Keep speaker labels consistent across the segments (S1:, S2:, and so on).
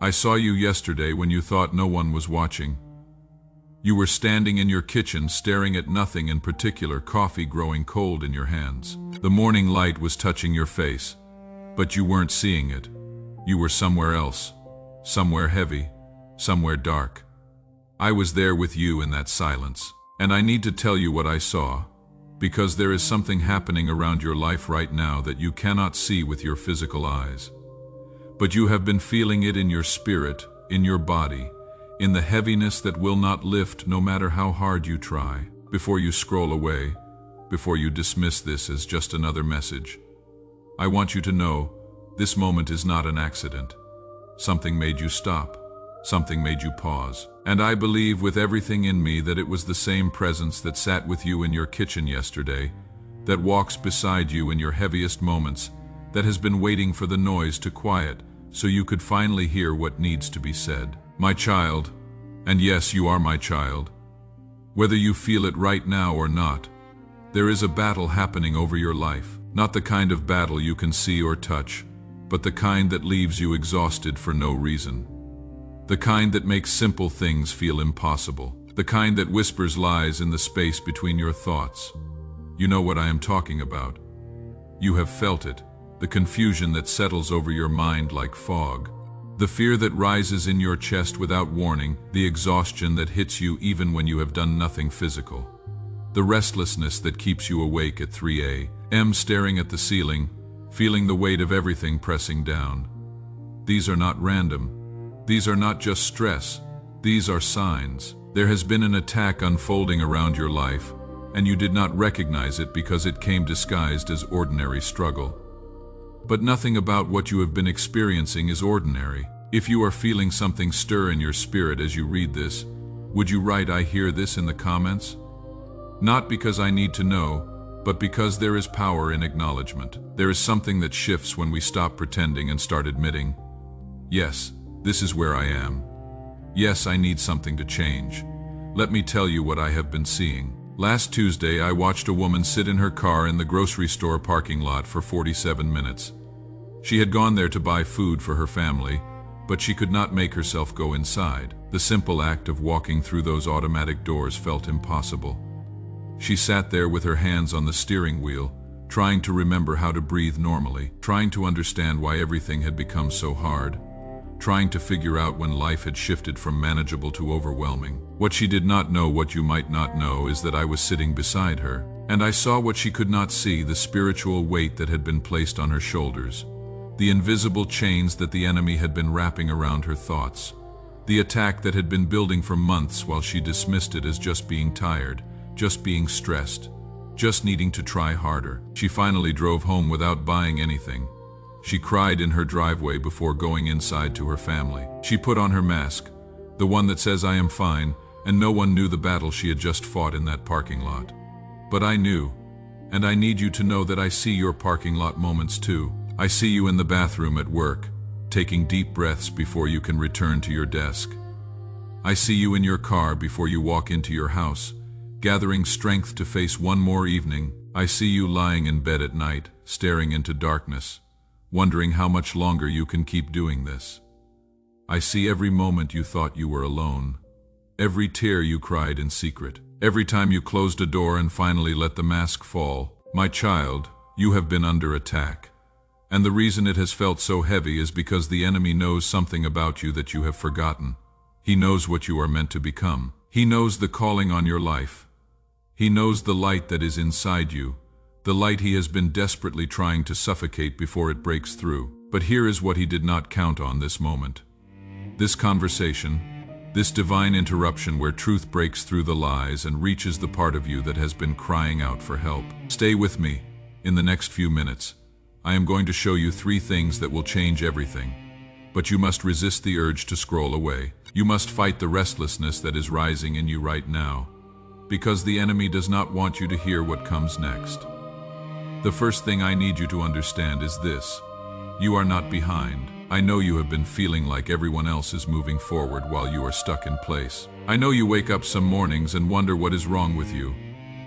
S1: I saw you yesterday when you thought no one was watching. You were standing in your kitchen staring at nothing in particular, coffee growing cold in your hands. The morning light was touching your face, but you weren't seeing it. You were somewhere else, somewhere heavy, somewhere dark. I was there with you in that silence, and I need to tell you what I saw, because there is something happening around your life right now that you cannot see with your physical eyes. But you have been feeling it in your spirit, in your body, in the heaviness that will not lift no matter how hard you try. Before you scroll away, before you dismiss this as just another message, I want you to know this moment is not an accident. Something made you stop. Something made you pause. And I believe with everything in me that it was the same presence that sat with you in your kitchen yesterday, that walks beside you in your heaviest moments, that has been waiting for the noise to quiet so you could finally hear what needs to be said. My child, and yes, you are my child, whether you feel it right now or not, there is a battle happening over your life. Not the kind of battle you can see or touch, but the kind that leaves you exhausted for no reason. The kind that makes simple things feel impossible. The kind that whispers lies in the space between your thoughts. You know what I am talking about. You have felt it, the confusion that settles over your mind like fog. The fear that rises in your chest without warning, the exhaustion that hits you even when you have done nothing physical. The restlessness that keeps you awake at 3 a.m. staring at the ceiling, feeling the weight of everything pressing down. These are not random. These are not just stress. These are signs. There has been an attack unfolding around your life, and you did not recognize it because it came disguised as ordinary struggle. But nothing about what you have been experiencing is ordinary. If you are feeling something stir in your spirit as you read this, would you write "I hear this" in the comments? Not because I need to know, but because there is power in acknowledgement. There is something that shifts when we stop pretending and start admitting, yes, this is where I am. Yes, I need something to change. Let me tell you what I have been seeing. Last Tuesday, I watched a woman sit in her car in the grocery store parking lot for 47 minutes. She had gone there to buy food for her family, but she could not make herself go inside. The simple act of walking through those automatic doors felt impossible. She sat there with her hands on the steering wheel, trying to remember how to breathe normally, trying to understand why everything had become so hard, trying to figure out when life had shifted from manageable to overwhelming. What she did not know, what you might not know, is that I was sitting beside her, and I saw what she could not see, the spiritual weight that had been placed on her shoulders, the invisible chains that the enemy had been wrapping around her thoughts, the attack that had been building for months while she dismissed it as just being tired, just being stressed, just needing to try harder. She finally drove home without buying anything. She cried in her driveway before going inside to her family. She put on her mask, the one that says "I am fine," and no one knew the battle she had just fought in that parking lot. But I knew, and I need you to know that I see your parking lot moments too. I see you in the bathroom at work, taking deep breaths before you can return to your desk. I see you in your car before you walk into your house, gathering strength to face one more evening. I see you lying in bed at night, staring into darkness, wondering how much longer you can keep doing this. I see every moment you thought you were alone, every tear you cried in secret, every time you closed a door and finally let the mask fall. My child, you have been under attack. And the reason it has felt so heavy is because the enemy knows something about you that you have forgotten. He knows what you are meant to become. He knows the calling on your life. He knows the light that is inside you, the light he has been desperately trying to suffocate before it breaks through. But here is what he did not count on this moment. This conversation, this divine interruption where truth breaks through the lies and reaches the part of you that has been crying out for help. Stay with me. In the next few minutes, I am going to show you 3 things that will change everything. But you must resist the urge to scroll away. You must fight the restlessness that is rising in you right now, because the enemy does not want you to hear what comes next. The first thing I need you to understand is this: you are not behind. I know you have been feeling like everyone else is moving forward while you are stuck in place. I know you wake up some mornings and wonder what is wrong with you,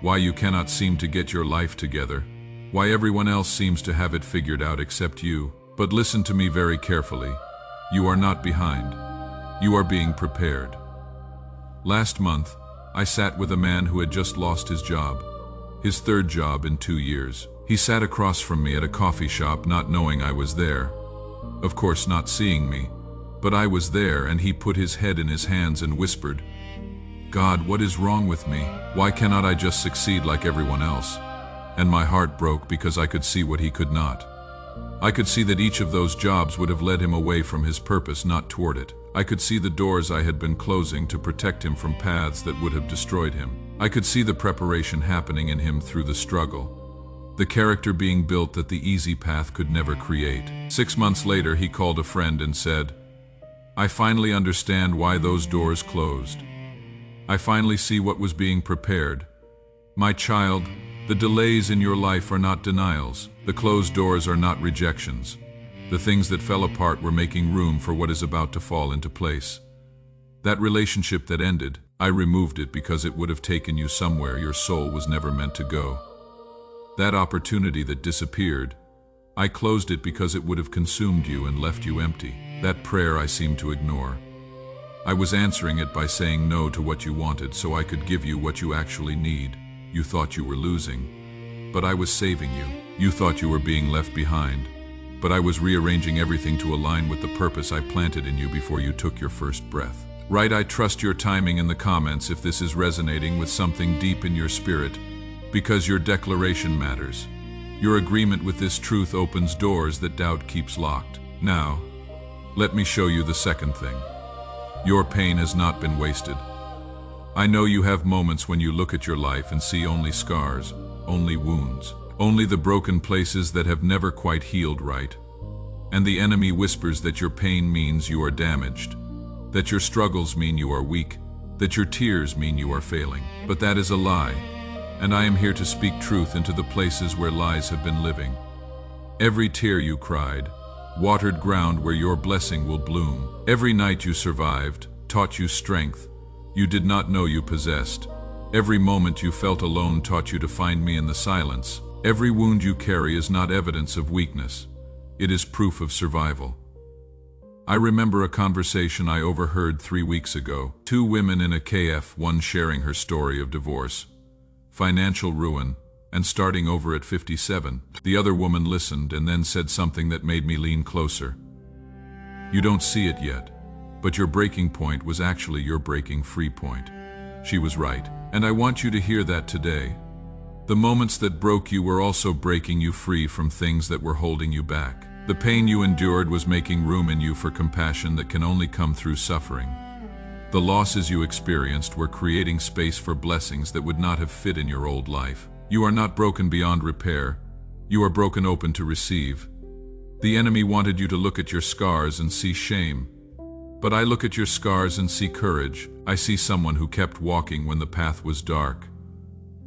S1: why you cannot seem to get your life together, why everyone else seems to have it figured out except you. But listen to me very carefully. You are not behind. You are being prepared. Last month, I sat with a man who had just lost his job, his third job in 2 years. He sat across from me at a coffee shop, not knowing I was there. Of course, not seeing me, but I was there, and he put his head in his hands and whispered, "God, what is wrong with me? Why cannot I just succeed like everyone else?" And my heart broke because I could see what he could not. I could see that each of those jobs would have led him away from his purpose, not toward it. I could see the doors I had been closing to protect him from paths that would have destroyed him. I could see the preparation happening in him through the struggle, the character being built that the easy path could never create. 6 months later, he called a friend and said, "I finally understand why those doors closed. I finally see what was being prepared. My child, the delays in your life are not denials. The closed doors are not rejections. The things that fell apart were making room for what is about to fall into place. That relationship that ended, I removed it because it would have taken you somewhere your soul was never meant to go. That opportunity that disappeared, I closed it because it would have consumed you and left you empty. That prayer I seemed to ignore. I was answering it by saying no to what you wanted so I could give you what you actually need. You thought you were losing, but I was saving you. You thought you were being left behind, but I was rearranging everything to align with the purpose I planted in you before you took your first breath." Right, I trust your timing in the comments if this is resonating with something deep in your spirit, because your declaration matters. Your agreement with this truth opens doors that doubt keeps locked. Now, let me show you the second thing. Your pain has not been wasted. I know you have moments when you look at your life and see only scars, only wounds, only the broken places that have never quite healed right. And the enemy whispers that your pain means you are damaged, that your struggles mean you are weak, that your tears mean you are failing. But that is a lie, and I am here to speak truth into the places where lies have been living. Every tear you cried, watered ground where your blessing will bloom. Every night you survived, taught you strength you did not know you possessed. Every moment you felt alone taught you to find me in the silence. Every wound you carry is not evidence of weakness. It is proof of survival. I remember a conversation I overheard 3 weeks ago. 2 women in a KF, one sharing her story of divorce, financial ruin, and starting over at 57. The other woman listened and then said something that made me lean closer. "You don't see it yet, but your breaking point was actually your breaking free point." She was right, and I want you to hear that today. The moments that broke you were also breaking you free from things that were holding you back. The pain you endured was making room in you for compassion that can only come through suffering. The losses you experienced were creating space for blessings that would not have fit in your old life. You are not broken beyond repair. You are broken open to receive. The enemy wanted you to look at your scars and see shame. But I look at your scars and see courage. I see someone who kept walking when the path was dark.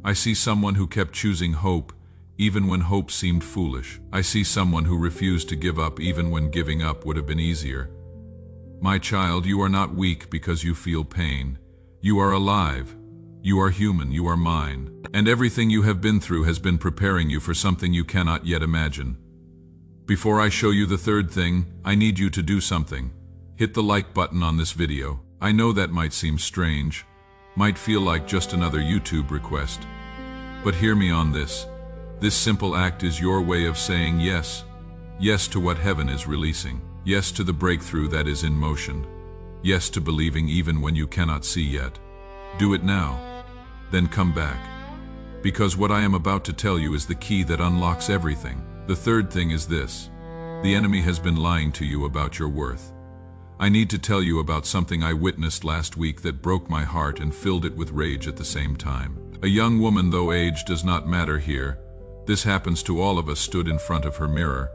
S1: I see someone who kept choosing hope, even when hope seemed foolish. I see someone who refused to give up even when giving up would have been easier. My child, you are not weak because you feel pain. You are alive. You are human. You are mine. And everything you have been through has been preparing you for something you cannot yet imagine. Before I show you the third thing, I need you to do something. Hit the like button on this video. I know that might seem strange, might feel like just another YouTube request. But hear me on this. This simple act is your way of saying yes. Yes to what heaven is releasing. Yes to the breakthrough that is in motion. Yes to believing even when you cannot see yet. Do it now. Then come back. Because what I am about to tell you is the key that unlocks everything. The third thing is this. The enemy has been lying to you about your worth. I need to tell you about something I witnessed last week that broke my heart and filled it with rage at the same time. A young woman, though age does not matter here, this happens to all of us, stood in front of her mirror,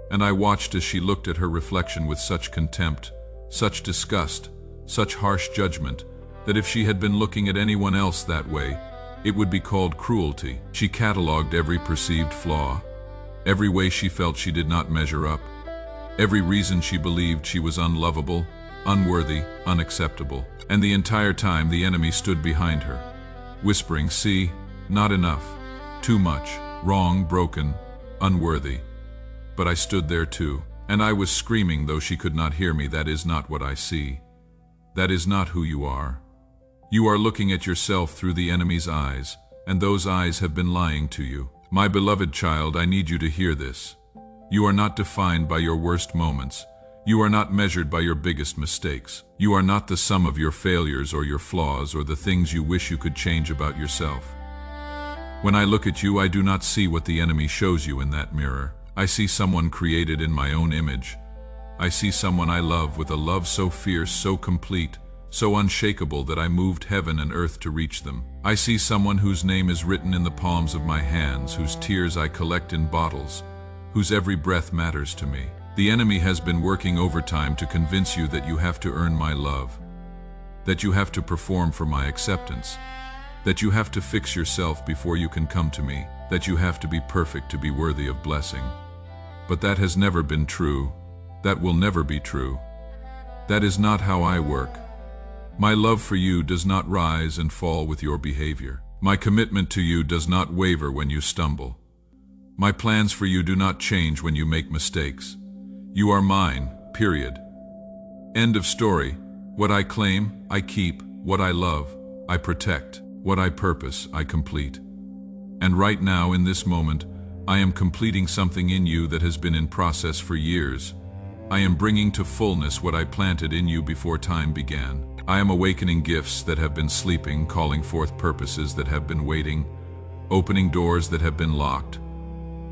S1: and I watched as she looked at her reflection with such contempt, such disgust, such harsh judgment, that if she had been looking at anyone else that way, it would be called cruelty. She cataloged every perceived flaw, every way she felt she did not measure up, every reason she believed she was unlovable, unworthy, unacceptable. And the entire time the enemy stood behind her, whispering, "See, not enough, too much, wrong, broken, unworthy." But I stood there too. And I was screaming, though she could not hear me, "That is not what I see. That is not who you are. You are looking at yourself through the enemy's eyes, and those eyes have been lying to you. My beloved child, I need you to hear this. You are not defined by your worst moments. You are not measured by your biggest mistakes. You are not the sum of your failures or your flaws or the things you wish you could change about yourself. When I look at you, I do not see what the enemy shows you in that mirror. I see someone created in my own image. I see someone I love with a love so fierce, so complete, so unshakable that I moved heaven and earth to reach them. I see someone whose name is written in the palms of my hands, whose tears I collect in bottles, whose every breath matters to me. The enemy has been working overtime to convince you that you have to earn my love, that you have to perform for my acceptance, that you have to fix yourself before you can come to me, that you have to be perfect to be worthy of blessing. But that has never been true. That will never be true. That is not how I work. My love for you does not rise and fall with your behavior. My commitment to you does not waver when you stumble. My plans for you do not change when you make mistakes. You are mine, period. End of story. What I claim, I keep. What I love, I protect. What I purpose, I complete. And right now, in this moment, I am completing something in you that has been in process for years. I am bringing to fullness what I planted in you before time began. I am awakening gifts that have been sleeping, calling forth purposes that have been waiting, opening doors that have been locked.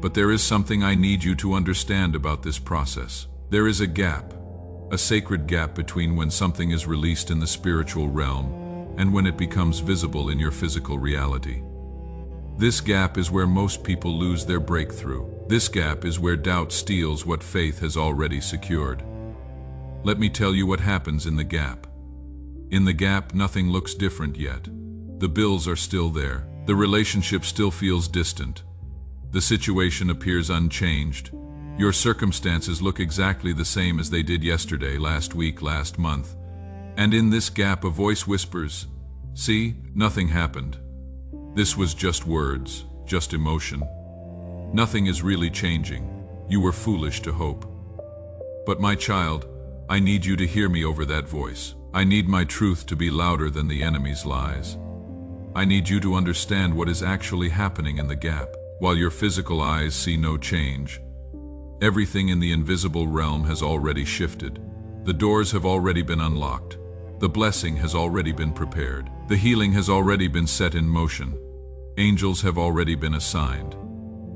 S1: But there is something I need you to understand about this process. There is a gap, a sacred gap between when something is released in the spiritual realm and when it becomes visible in your physical reality. This gap is where most people lose their breakthrough. This gap is where doubt steals what faith has already secured. Let me tell you what happens in the gap. In the gap, nothing looks different yet. The bills are still there. The relationship still feels distant. The situation appears unchanged. Your circumstances look exactly the same as they did yesterday, last week, last month. And in this gap, a voice whispers, "See, nothing happened. This was just words, just emotion. Nothing is really changing. You were foolish to hope." But my child, I need you to hear me over that voice. I need my truth to be louder than the enemy's lies. I need you to understand what is actually happening in the gap. While your physical eyes see no change, everything in the invisible realm has already shifted. The doors have already been unlocked. The blessing has already been prepared. The healing has already been set in motion. Angels have already been assigned.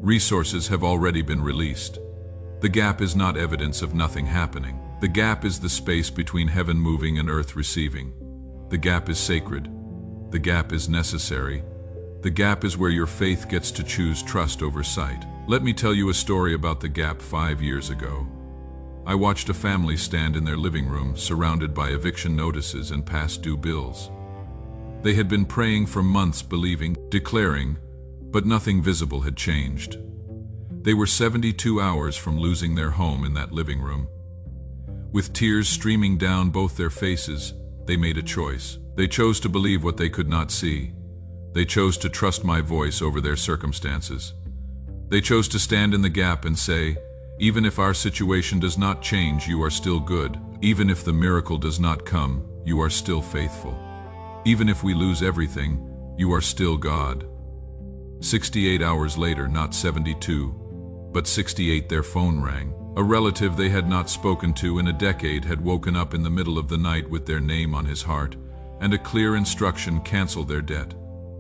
S1: Resources have already been released. The gap is not evidence of nothing happening. The gap is the space between heaven moving and earth receiving. The gap is sacred. The gap is necessary. The gap is where your faith gets to choose trust over sight. Let me tell you a story about the gap 5 years ago. I watched a family stand in their living room, surrounded by eviction notices and past due bills. They had been praying for months, believing, declaring, but nothing visible had changed. They were 72 hours from losing their home in that living room. With tears streaming down both their faces, they made a choice. They chose to believe what they could not see. They chose to trust my voice over their circumstances. They chose to stand in the gap and say, "Even if our situation does not change, you are still good. Even if the miracle does not come, you are still faithful. Even if we lose everything, you are still God." 68 hours later, not 72, but 68, their phone rang. A relative they had not spoken to in a decade had woken up in the middle of the night with their name on his heart, and a clear instruction: cancel their debt.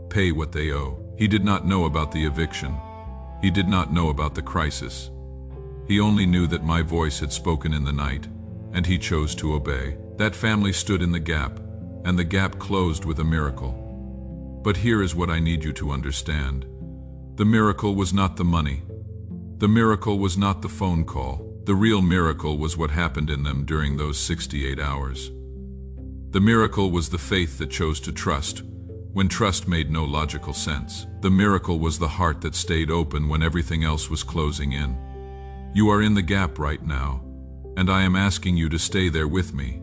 S1: Pay what they owe. He did not know about the eviction. He did not know about the crisis. He only knew that my voice had spoken in the night, and he chose to obey. That family stood in the gap, and the gap closed with a miracle. But here is what I need you to understand. The miracle was not the money. The miracle was not the phone call. The real miracle was what happened in them during those 68 hours. The miracle was the faith that chose to trust when trust made no logical sense. The miracle was the heart that stayed open when everything else was closing in. You are in the gap right now, and I am asking you to stay there with me.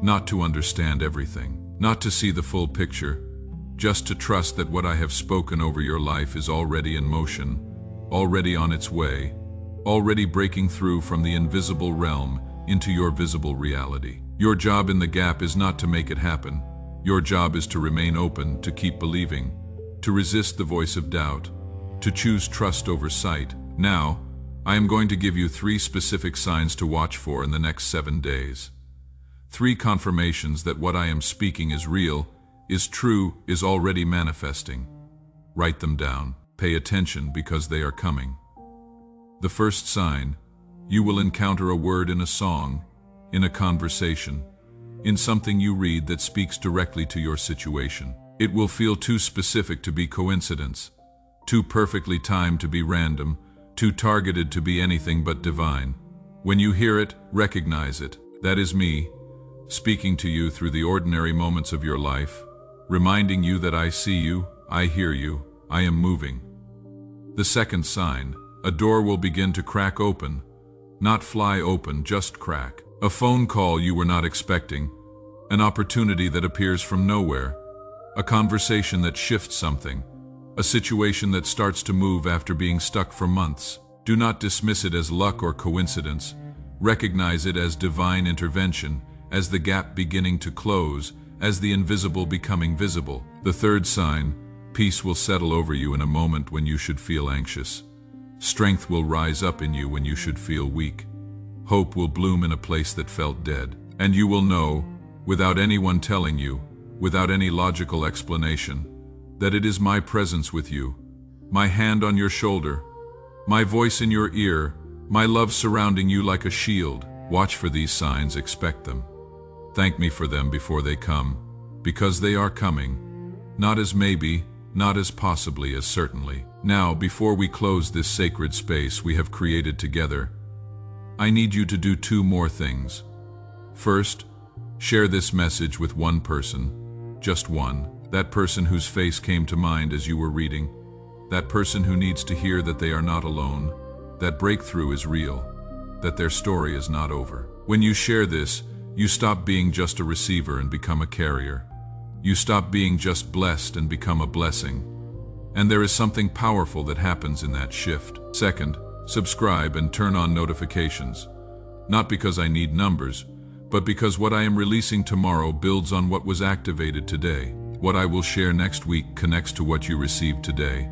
S1: Not to understand everything, not to see the full picture, just to trust that what I have spoken over your life is already in motion, already on its way, already breaking through from the invisible realm into your visible reality. Your job in the gap is not to make it happen. Your job is to remain open, to keep believing, to resist the voice of doubt, to choose trust over sight. Now, I am going to give you 3 specific signs to watch for in the next 7 days. 3 confirmations that what I am speaking is real, is true, is already manifesting. Write them down. Pay attention because they are coming. The first sign: you will encounter a word in a song, in a conversation, in something you read that speaks directly to your situation. It will feel too specific to be coincidence, too perfectly timed to be random, too targeted to be anything but divine. When you hear it, recognize it. That is me, speaking to you through the ordinary moments of your life, reminding you that I see you, I hear you, I am moving. The second sign: a door will begin to crack open, not fly open, just crack. A phone call you were not expecting, an opportunity that appears from nowhere, a conversation that shifts something, a situation that starts to move after being stuck for months. Do not dismiss it as luck or coincidence. Recognize it as divine intervention, as the gap beginning to close, as the invisible becoming visible. The third sign: peace will settle over you in a moment when you should feel anxious. Strength will rise up in you when you should feel weak. Hope will bloom in a place that felt dead. And you will know, without anyone telling you, without any logical explanation, that it is my presence with you, my hand on your shoulder, my voice in your ear, my love surrounding you like a shield. Watch for these signs, expect them. Thank me for them before they come, because they are coming, not as maybe, not as possibly, as certainly. Now, before we close this sacred space we have created together, I need you to do 2 more things. First, share this message with one person, just one, that person whose face came to mind as you were reading, that person who needs to hear that they are not alone, that breakthrough is real, that their story is not over. When you share this, you stop being just a receiver and become a carrier. You stop being just blessed and become a blessing. And there is something powerful that happens in that shift. Second, subscribe and turn on notifications. Not because I need numbers, but because what I am releasing tomorrow builds on what was activated today. What I will share next week connects to what you received today.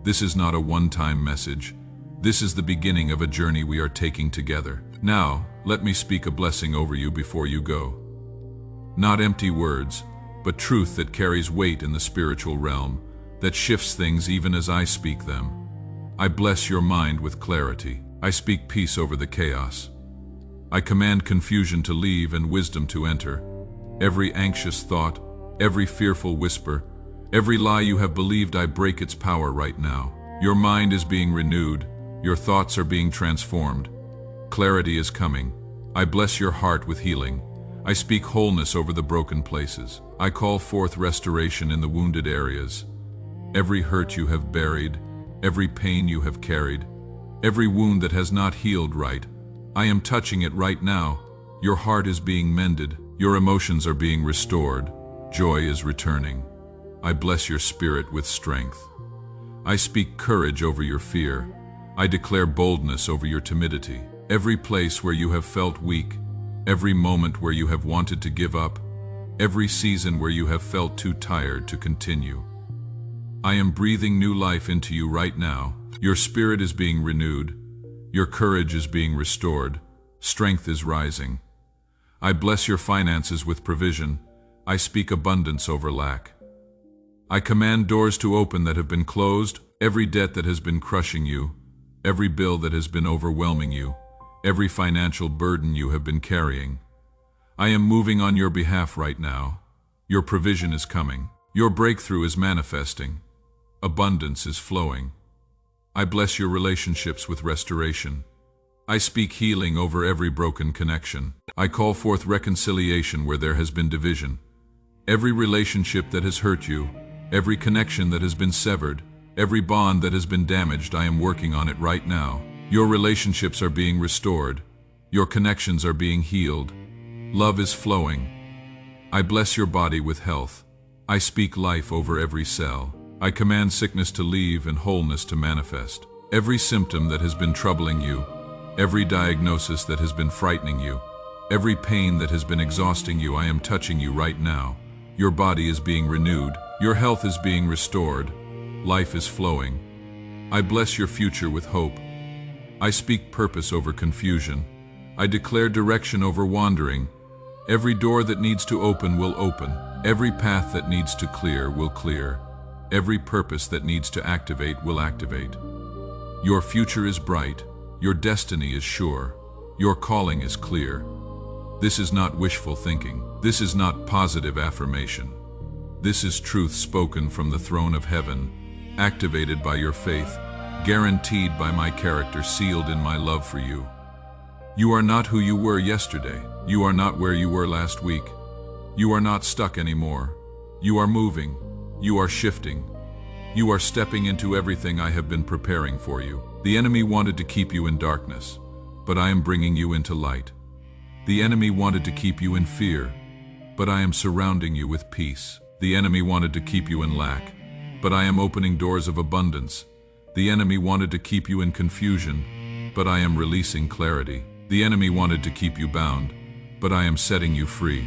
S1: This is not a one-time message. This is the beginning of a journey we are taking together. Now, let me speak a blessing over you before you go. Not empty words, but truth that carries weight in the spiritual realm, that shifts things even as I speak them. I bless your mind with clarity. I speak peace over the chaos. I command confusion to leave and wisdom to enter. Every anxious thought, every fearful whisper, every lie you have believed, I break its power right now. Your mind is being renewed. Your thoughts are being transformed. Clarity is coming. I bless your heart with healing. I speak wholeness over the broken places. I call forth restoration in the wounded areas. Every hurt you have buried, every pain you have carried, every wound that has not healed right, I am touching it right now. Your heart is being mended. Your emotions are being restored. Joy is returning. I bless your spirit with strength. I speak courage over your fear. I declare boldness over your timidity. Every place where you have felt weak, every moment where you have wanted to give up, every season where you have felt too tired to continue, I am breathing new life into you right now. Your spirit is being renewed. Your courage is being restored. Strength is rising. I bless your finances with provision. I speak abundance over lack. I command doors to open that have been closed, every debt that has been crushing you, every bill that has been overwhelming you, every financial burden you have been carrying. I am moving on your behalf right now. Your provision is coming. Your breakthrough is manifesting. Abundance is flowing. I bless your relationships with restoration. I speak healing over every broken connection. I call forth reconciliation where there has been division. Every relationship that has hurt you, every connection that has been severed, every bond that has been damaged, I am working on it right now. Your relationships are being restored. Your connections are being healed. Love is flowing. I bless your body with health. I speak life over every cell. I command sickness to leave and wholeness to manifest. Every symptom that has been troubling you, every diagnosis that has been frightening you, every pain that has been exhausting you, I am touching you right now. Your body is being renewed, your health is being restored, life is flowing. I bless your future with hope. I speak purpose over confusion. I declare direction over wandering. Every door that needs to open will open. Every path that needs to clear will clear. Every purpose that needs to activate will activate. Your future is bright. Your destiny is sure. Your calling is clear. This is not wishful thinking. This is not positive affirmation. This is truth spoken from the throne of heaven, activated by your faith, guaranteed by my character, sealed in my love for you. You are not who you were yesterday. You are not where you were last week. You are not stuck anymore. You are moving. You are shifting. You are stepping into everything I have been preparing for you. The enemy wanted to keep you in darkness, but I am bringing you into light. The enemy wanted to keep you in fear, but I am surrounding you with peace. The enemy wanted to keep you in lack, but I am opening doors of abundance. The enemy wanted to keep you in confusion, but I am releasing clarity. The enemy wanted to keep you bound, but I am setting you free.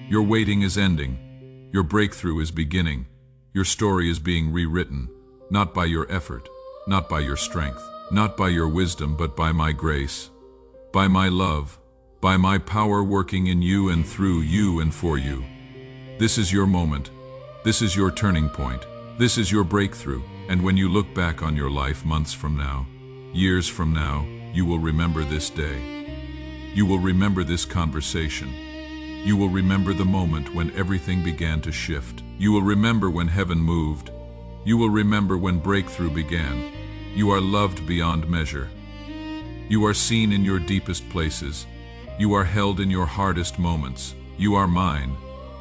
S1: Your waiting is ending. Your breakthrough is beginning. Your story is being rewritten, not by your effort, not by your strength, not by your wisdom, but by my grace, by my love, by my power working in you and through you and for you. This is your moment. This is your turning point. This is your breakthrough. And when you look back on your life months from now, years from now, you will remember this day. You will remember this conversation. You will remember the moment when everything began to shift. You will remember when heaven moved. You will remember when breakthrough began. You are loved beyond measure. You are seen in your deepest places. You are held in your hardest moments. You are mine,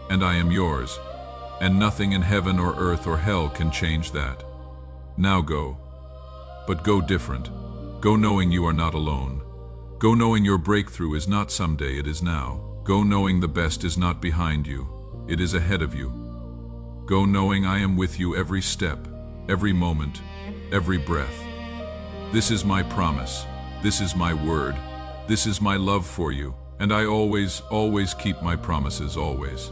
S1: and I am yours, and nothing in heaven or earth or hell can change that. Now go, but go different. Go knowing you are not alone. Go knowing your breakthrough is not someday, it is now. Go knowing the best is not behind you, it is ahead of you. Go knowing I am with you every step, every moment, every breath. This is my promise. This is my word. This is my love for you, and I always keep my promises, always.